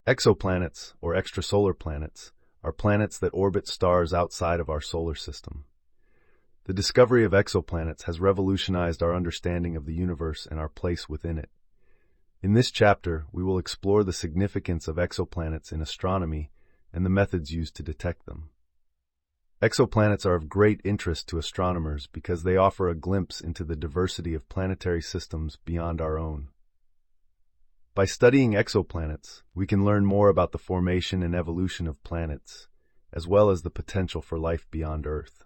Exoplanets, or extrasolar planets, are planets that orbit stars outside of our solar system. The discovery of exoplanets has revolutionized our understanding of the universe and our place within it. In this chapter, we will explore the significance of exoplanets in astronomy and the methods used to detect them. Exoplanets are of great interest to astronomers because they offer a glimpse into the diversity of planetary systems beyond our own. By studying exoplanets, we can learn more about the formation and evolution of planets, as well as the potential for life beyond Earth.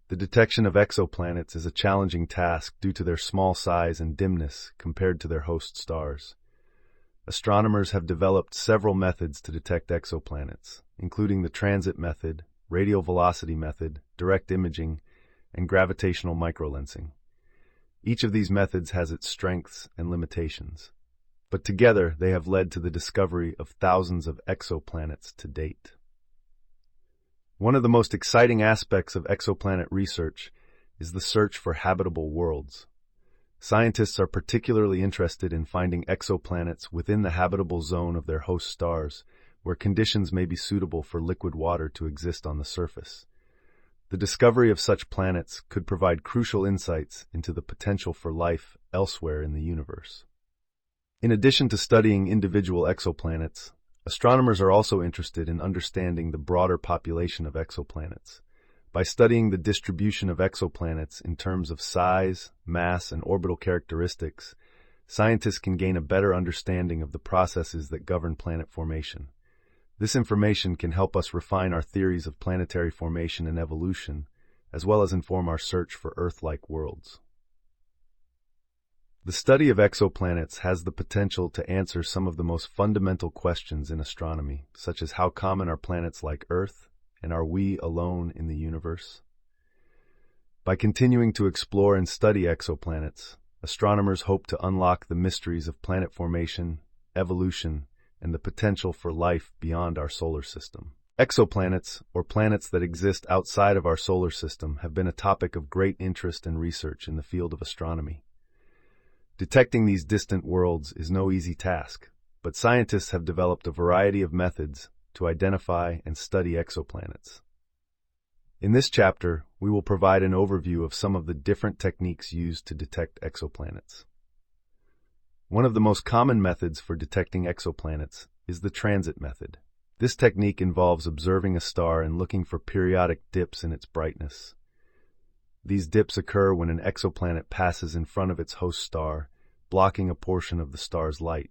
The detection of exoplanets is a challenging task due to their small size and dimness compared to their host stars. Astronomers have developed several methods to detect exoplanets, including the transit method, radial velocity method, direct imaging, and gravitational microlensing. Each of these methods has its strengths and limitations, but together they have led to the discovery of thousands of exoplanets to date. One of the most exciting aspects of exoplanet research is the search for habitable worlds. Scientists are particularly interested in finding exoplanets within the habitable zone of their host stars, where conditions may be suitable for liquid water to exist on the surface. The discovery of such planets could provide crucial insights into the potential for life elsewhere in the universe. In addition to studying individual exoplanets, astronomers are also interested in understanding the broader population of exoplanets. By studying the distribution of exoplanets in terms of size, mass, and orbital characteristics, scientists can gain a better understanding of the processes that govern planet formation. This information can help us refine our theories of planetary formation and evolution, as well as inform our search for Earth-like worlds. The study of exoplanets has the potential to answer some of the most fundamental questions in astronomy, such as how common are planets like Earth, and are we alone in the universe? By continuing to explore and study exoplanets, astronomers hope to unlock the mysteries of planet formation, evolution, and the potential for life beyond our solar system. Exoplanets, or planets that exist outside of our solar system, have been a topic of great interest and research in the field of astronomy. Detecting these distant worlds is no easy task, but scientists have developed a variety of methods to identify and study exoplanets. In this chapter, we will provide an overview of some of the different techniques used to detect exoplanets. One of the most common methods for detecting exoplanets is the transit method. This technique involves observing a star and looking for periodic dips in its brightness. These dips occur when an exoplanet passes in front of its host star, blocking a portion of the star's light.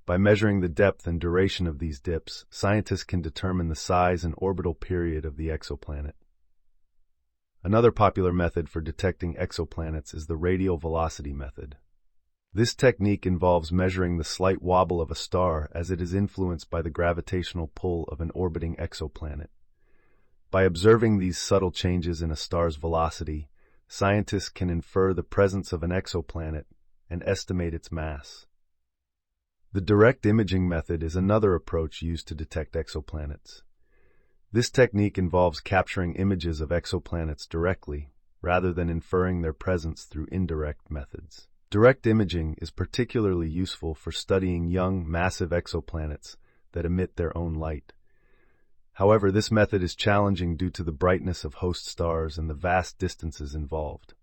By measuring the depth and duration of these dips, scientists can determine the size and orbital period of the exoplanet. Another popular method for detecting exoplanets is the radial velocity method. This technique involves measuring the slight wobble of a star as it is influenced by the gravitational pull of an orbiting exoplanet. By observing these subtle changes in a star's velocity, scientists can infer the presence of an exoplanet and estimate its mass. The direct imaging method is another approach used to detect exoplanets. This technique involves capturing images of exoplanets directly, rather than inferring their presence through indirect methods. Direct imaging is particularly useful for studying young, massive exoplanets that emit their own light. However, this method is challenging due to the brightness of host stars and the vast distances involved.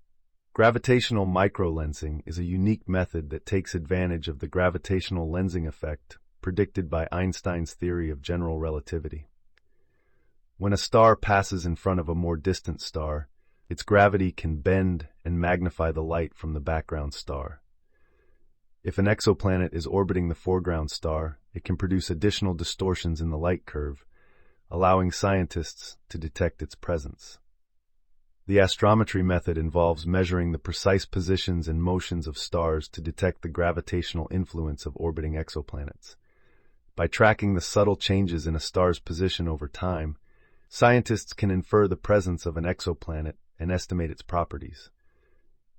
Gravitational microlensing is a unique method that takes advantage of the gravitational lensing effect predicted by Einstein's theory of general relativity. When a star passes in front of a more distant star, its gravity can bend and magnify the light from the background star. If an exoplanet is orbiting the foreground star, it can produce additional distortions in the light curve, allowing scientists to detect its presence. The astrometry method involves measuring the precise positions and motions of stars to detect the gravitational influence of orbiting exoplanets. By tracking the subtle changes in a star's position over time, scientists can infer the presence of an exoplanet and estimate its properties.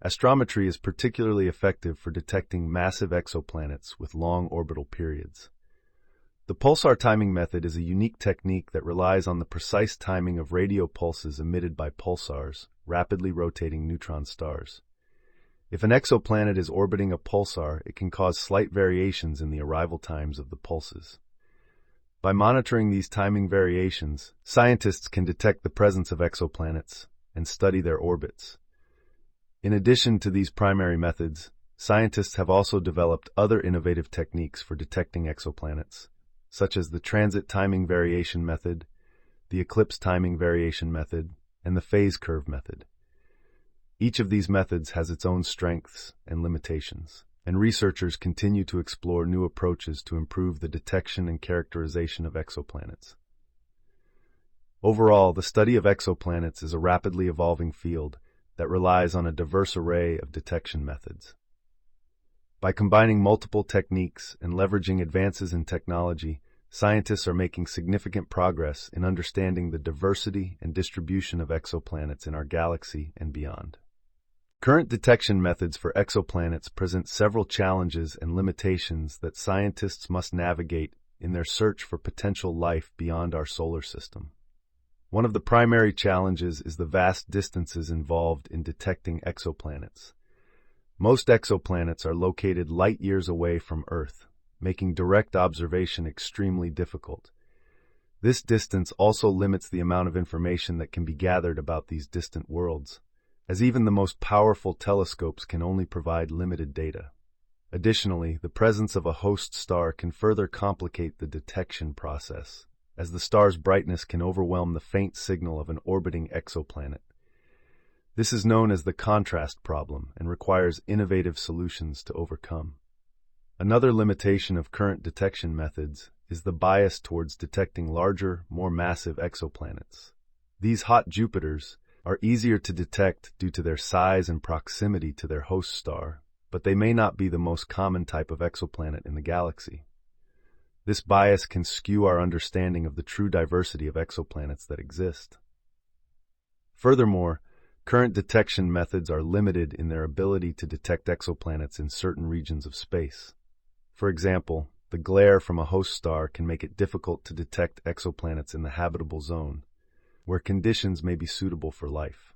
Astrometry is particularly effective for detecting massive exoplanets with long orbital periods. The pulsar timing method is a unique technique that relies on the precise timing of radio pulses emitted by pulsars, rapidly rotating neutron stars. If an exoplanet is orbiting a pulsar, it can cause slight variations in the arrival times of the pulses. By monitoring these timing variations, scientists can detect the presence of exoplanets and study their orbits. In addition to these primary methods, scientists have also developed other innovative techniques for detecting exoplanets, such as the transit timing variation method, the eclipse timing variation method, and the phase curve method. Each of these methods has its own strengths and limitations, and researchers continue to explore new approaches to improve the detection and characterization of exoplanets. Overall, the study of exoplanets is a rapidly evolving field that relies on a diverse array of detection methods. By combining multiple techniques and leveraging advances in technology, scientists are making significant progress in understanding the diversity and distribution of exoplanets in our galaxy and beyond. Current detection methods for exoplanets present several challenges and limitations that scientists must navigate in their search for potential life beyond our solar system. One of the primary challenges is the vast distances involved in detecting exoplanets. Most exoplanets are located light years away from Earth, making direct observation extremely difficult. This distance also limits the amount of information that can be gathered about these distant worlds, as even the most powerful telescopes can only provide limited data. Additionally, the presence of a host star can further complicate the detection process, as the star's brightness can overwhelm the faint signal of an orbiting exoplanet. This is known as the contrast problem and requires innovative solutions to overcome. Another limitation of current detection methods is the bias towards detecting larger, more massive exoplanets. These hot Jupiters are easier to detect due to their size and proximity to their host star, but they may not be the most common type of exoplanet in the galaxy. This bias can skew our understanding of the true diversity of exoplanets that exist. Furthermore, current detection methods are limited in their ability to detect exoplanets in certain regions of space. For example, the glare from a host star can make it difficult to detect exoplanets in the habitable zone, where conditions may be suitable for life.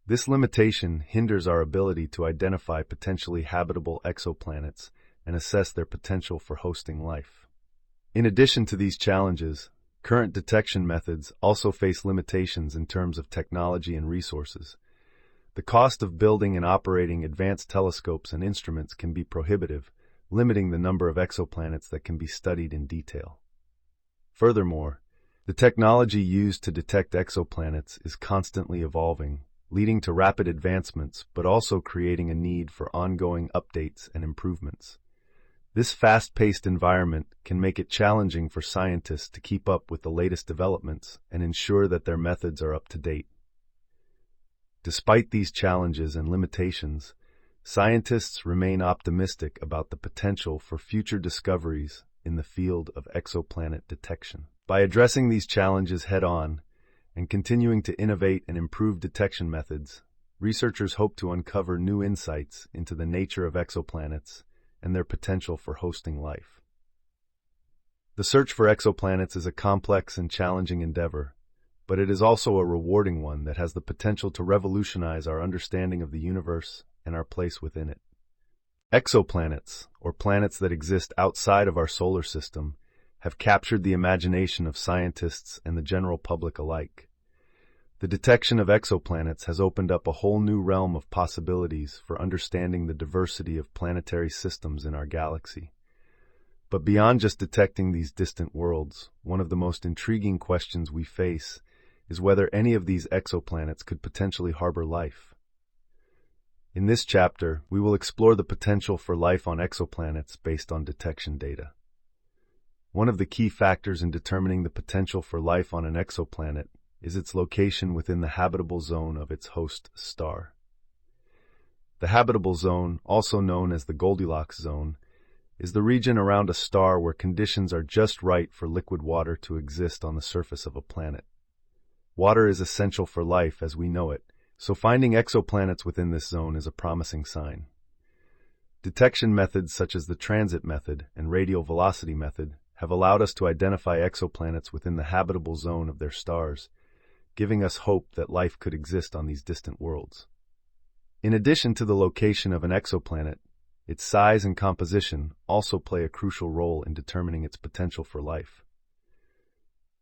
This limitation hinders our ability to identify potentially habitable exoplanets and assess their potential for hosting life. In addition to these challenges, current detection methods also face limitations in terms of technology and resources. The cost of building and operating advanced telescopes and instruments can be prohibitive, limiting the number of exoplanets that can be studied in detail. Furthermore, the technology used to detect exoplanets is constantly evolving, leading to rapid advancements but also creating a need for ongoing updates and improvements. This fast-paced environment can make it challenging for scientists to keep up with the latest developments and ensure that their methods are up to date. Despite these challenges and limitations, scientists remain optimistic about the potential for future discoveries in the field of exoplanet detection. By addressing these challenges head-on and continuing to innovate and improve detection methods, researchers hope to uncover new insights into the nature of exoplanets and their potential for hosting life. The search for exoplanets is a complex and challenging endeavor, but it is also a rewarding one that has the potential to revolutionize our understanding of the universe and our place within it. Exoplanets, or planets that exist outside of our solar system, have captured the imagination of scientists and the general public alike. The detection of exoplanets has opened up a whole new realm of possibilities for understanding the diversity of planetary systems in our galaxy. But beyond just detecting these distant worlds, one of the most intriguing questions we face is whether any of these exoplanets could potentially harbor life. In this chapter, we will explore the potential for life on exoplanets based on detection data. One of the key factors in determining the potential for life on an exoplanet is its location within the habitable zone of its host star. The habitable zone, also known as the Goldilocks zone, is the region around a star where conditions are just right for liquid water to exist on the surface of a planet. Water is essential for life as we know it, so finding exoplanets within this zone is a promising sign. Detection methods such as the transit method and radial velocity method have allowed us to identify exoplanets within the habitable zone of their stars, giving us hope that life could exist on these distant worlds. In addition to the location of an exoplanet, its size and composition also play a crucial role in determining its potential for life.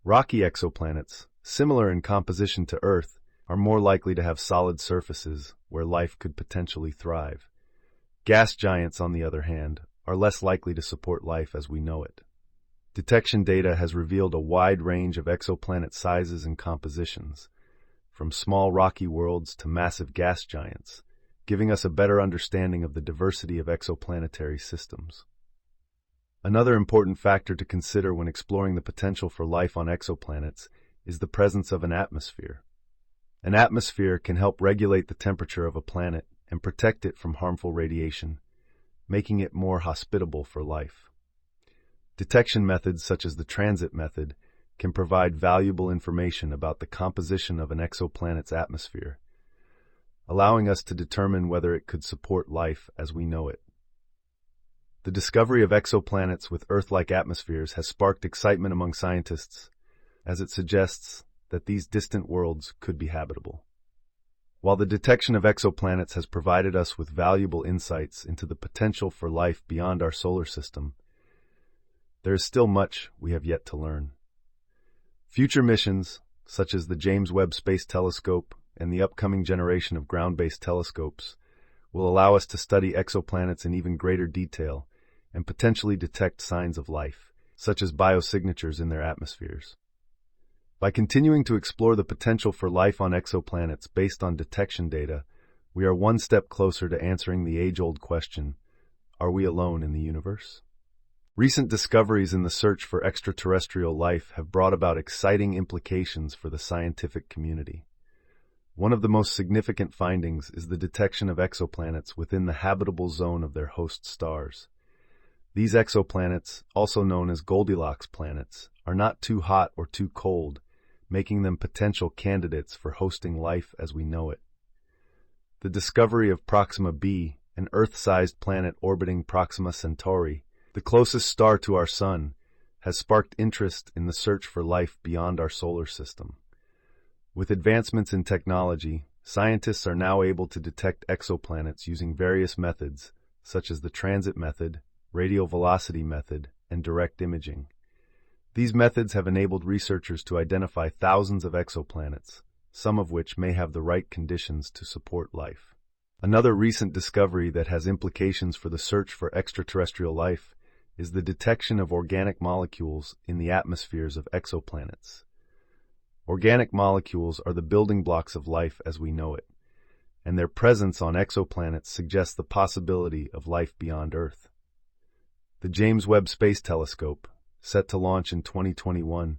Rocky exoplanets, similar in composition to Earth, are more likely to have solid surfaces where life could potentially thrive. Gas giants, on the other hand, are less likely to support life as we know it. Detection data has revealed a wide range of exoplanet sizes and compositions, from small rocky worlds to massive gas giants, giving us a better understanding of the diversity of exoplanetary systems. Another important factor to consider when exploring the potential for life on exoplanets is the presence of an atmosphere. An atmosphere can help regulate the temperature of a planet and protect it from harmful radiation, making it more hospitable for life. Detection methods such as the transit method can provide valuable information about the composition of an exoplanet's atmosphere, allowing us to determine whether it could support life as we know it. The discovery of exoplanets with Earth-like atmospheres has sparked excitement among scientists, as it suggests that these distant worlds could be habitable. While the detection of exoplanets has provided us with valuable insights into the potential for life beyond our solar system, there is still much we have yet to learn. Future missions, such as the James Webb Space Telescope and the upcoming generation of ground-based telescopes, will allow us to study exoplanets in even greater detail and potentially detect signs of life, such as biosignatures in their atmospheres. By continuing to explore the potential for life on exoplanets based on detection data, we are one step closer to answering the age-old question, are we alone in the universe? Recent discoveries in the search for extraterrestrial life have brought about exciting implications for the scientific community. One of the most significant findings is the detection of exoplanets within the habitable zone of their host stars. These exoplanets, also known as Goldilocks planets, are not too hot or too cold, making them potential candidates for hosting life as we know it. The discovery of Proxima b, an Earth-sized planet orbiting Proxima Centauri, the closest star to our Sun, has sparked interest in the search for life beyond our solar system. With advancements in technology, scientists are now able to detect exoplanets using various methods, such as the transit method, radial velocity method, and direct imaging. These methods have enabled researchers to identify thousands of exoplanets, some of which may have the right conditions to support life. Another recent discovery that has implications for the search for extraterrestrial life is the detection of organic molecules in the atmospheres of exoplanets. Organic molecules are the building blocks of life as we know it, and their presence on exoplanets suggests the possibility of life beyond Earth. The James Webb Space Telescope, set to launch in 2021,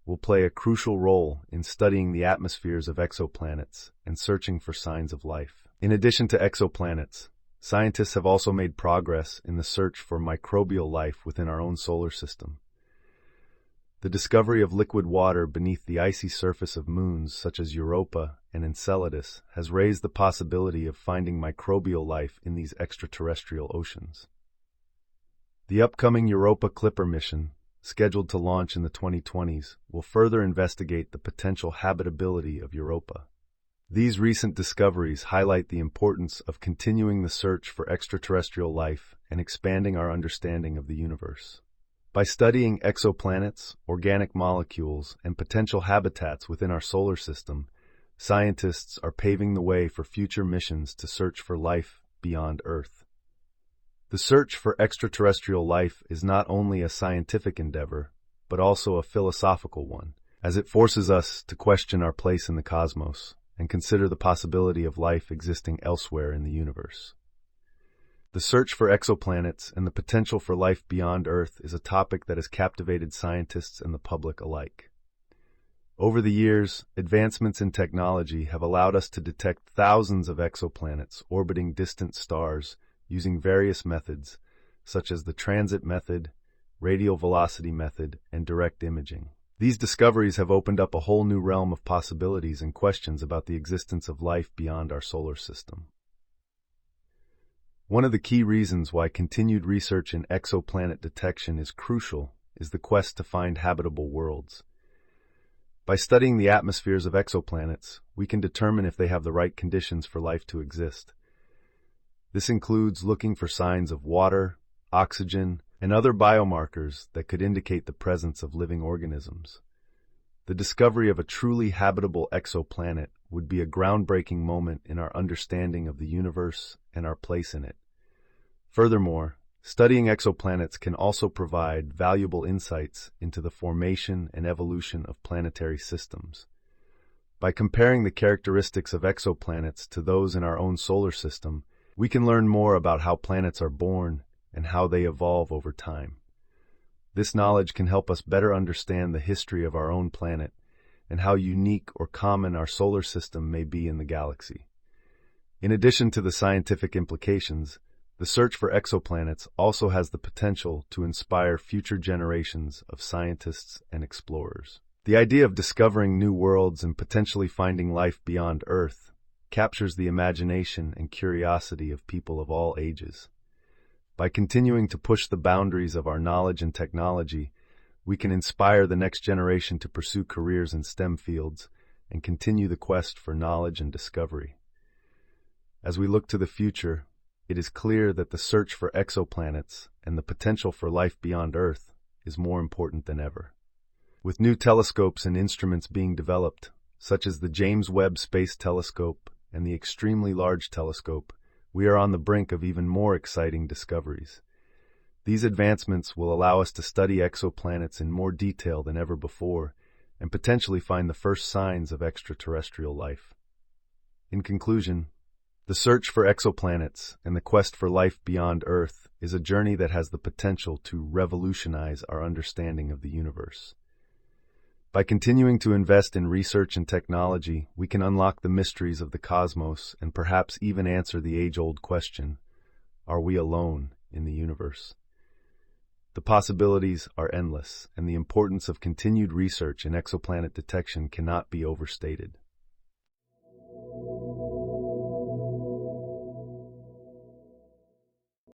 will play a crucial role in studying the atmospheres of exoplanets and searching for signs of life. In addition to exoplanets, scientists have also made progress in the search for microbial life within our own solar system. The discovery of liquid water beneath the icy surface of moons such as Europa and Enceladus has raised the possibility of finding microbial life in these extraterrestrial oceans. The upcoming Europa Clipper mission, scheduled to launch in the 2020s, will further investigate the potential habitability of Europa. These recent discoveries highlight the importance of continuing the search for extraterrestrial life and expanding our understanding of the universe. By studying exoplanets, organic molecules, and potential habitats within our solar system, scientists are paving the way for future missions to search for life beyond Earth. The search for extraterrestrial life is not only a scientific endeavor, but also a philosophical one, as it forces us to question our place in the cosmos and consider the possibility of life existing elsewhere in the universe. The search for exoplanets and the potential for life beyond Earth is a topic that has captivated scientists and the public alike. Over the years, advancements in technology have allowed us to detect thousands of exoplanets orbiting distant stars using various methods, such as the transit method, radial velocity method, and direct imaging. These discoveries have opened up a whole new realm of possibilities and questions about the existence of life beyond our solar system. One of the key reasons why continued research in exoplanet detection is crucial is the quest to find habitable worlds. By studying the atmospheres of exoplanets, we can determine if they have the right conditions for life to exist. This includes looking for signs of water, oxygen, and other biomarkers that could indicate the presence of living organisms. The discovery of a truly habitable exoplanet would be a groundbreaking moment in our understanding of the universe and our place in it. Furthermore, studying exoplanets can also provide valuable insights into the formation and evolution of planetary systems. By comparing the characteristics of exoplanets to those in our own solar system, we can learn more about how planets are born and how they evolve over time. This knowledge can help us better understand the history of our own planet and how unique or common our solar system may be in the galaxy. In addition to the scientific implications, the search for exoplanets also has the potential to inspire future generations of scientists and explorers. The idea of discovering new worlds and potentially finding life beyond Earth captures the imagination and curiosity of people of all ages. By continuing to push the boundaries of our knowledge and technology, we can inspire the next generation to pursue careers in STEM fields and continue the quest for knowledge and discovery. As we look to the future, it is clear that the search for exoplanets and the potential for life beyond Earth is more important than ever. With new telescopes and instruments being developed, such as the James Webb Space Telescope and the Extremely Large Telescope, we are on the brink of even more exciting discoveries. These advancements will allow us to study exoplanets in more detail than ever before and potentially find the first signs of extraterrestrial life. In conclusion, the search for exoplanets and the quest for life beyond Earth is a journey that has the potential to revolutionize our understanding of the universe. By continuing to invest in research and technology, we can unlock the mysteries of the cosmos and perhaps even answer the age-old question, are we alone in the universe? The possibilities are endless, and the importance of continued research in exoplanet detection cannot be overstated.